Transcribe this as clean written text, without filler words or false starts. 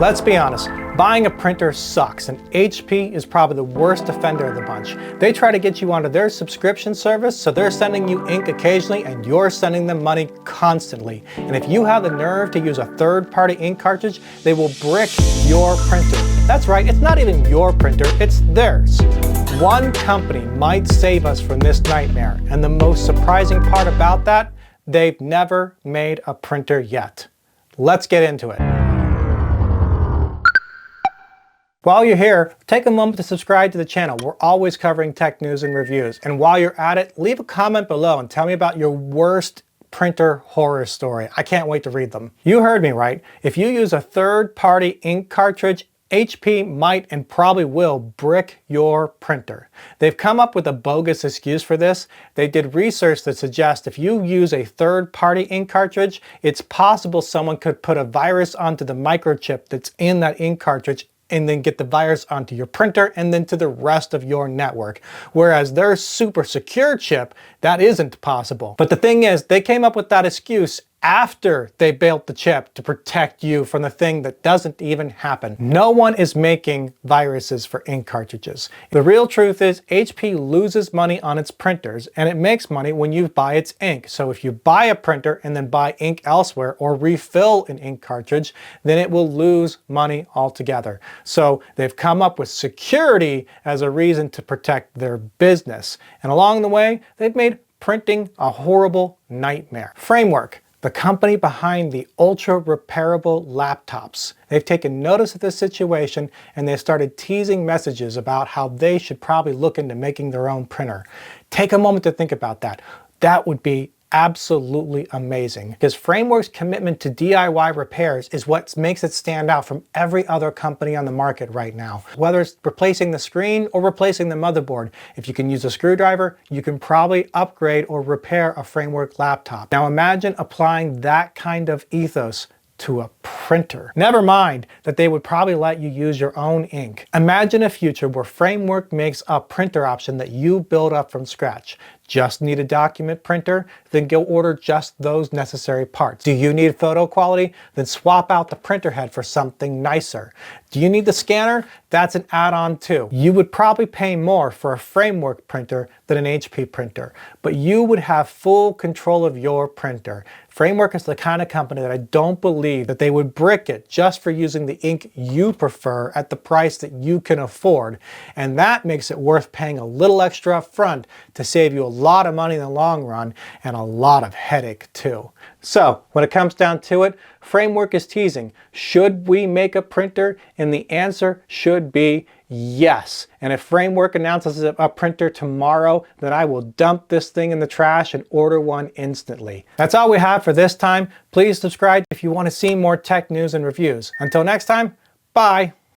Let's be honest, buying a printer sucks, and HP is probably the worst offender of the bunch. They try to get you onto their subscription service, so they're sending you ink occasionally and you're sending them money constantly. And if you have the nerve to use a third-party ink cartridge, they will brick your printer. That's right, it's not even your printer, it's theirs. One company might save us from this nightmare, and the most surprising part about that, they've never made a printer yet. Let's get into it. While you're here, take a moment to subscribe to the channel. We're always covering tech news and reviews. And while you're at it, leave a comment below and tell me about your worst printer horror story. I can't wait to read them. You heard me right. If you use a third-party ink cartridge, HP might and probably will brick your printer. They've come up with a bogus excuse for this. They did research that suggests if you use a third-party ink cartridge, it's possible someone could put a virus onto the microchip that's in that ink cartridge and then get the virus onto your printer and then to the rest of your network. Whereas their super secure chip, that isn't possible. But the thing is, they came up with that excuse after they built the chip to protect you from the thing that doesn't even happen. No one is making viruses for ink cartridges. The real truth is HP loses money on its printers, and it makes money when you buy its ink. So if you buy a printer and then buy ink elsewhere or refill an ink cartridge, then it will lose money altogether. So they've come up with security as a reason to protect their business. And along the way, they've made printing a horrible nightmare. Framework, the company behind the ultra repairable laptops. They've taken notice of this situation and they started teasing messages about how they should probably look into making their own printer. Take a moment to think about that. That would be absolutely amazing, because Framework's commitment to DIY repairs is what makes it stand out from every other company on the market right now. Whether it's replacing the screen or replacing the motherboard, if you can use a screwdriver, you can probably upgrade or repair a Framework laptop. Now imagine applying that kind of ethos to a printer. Never mind that they would probably let you use your own ink. Imagine a future where Framework makes a printer option that you build up from scratch. Just need a document printer? Then go order just those necessary parts. Do you need photo quality? Then swap out the printer head for something nicer. Do you need the scanner? That's an add-on too. You would probably pay more for a Framework printer than an HP printer, but you would have full control of your printer. Framework is the kind of company that I don't believe that they would brick it just for using the ink you prefer at the price that you can afford. And that makes it worth paying a little extra up front to save you a lot of money in the long run and a lot of headache too. So when it comes down to it, Framework is teasing, should we make a printer? And the answer should be yes. And if Framework announces a printer tomorrow, then I will dump this thing in the trash and order one instantly. That's all we have for this time. Please subscribe if you want to see more tech news and reviews. Until next time, bye.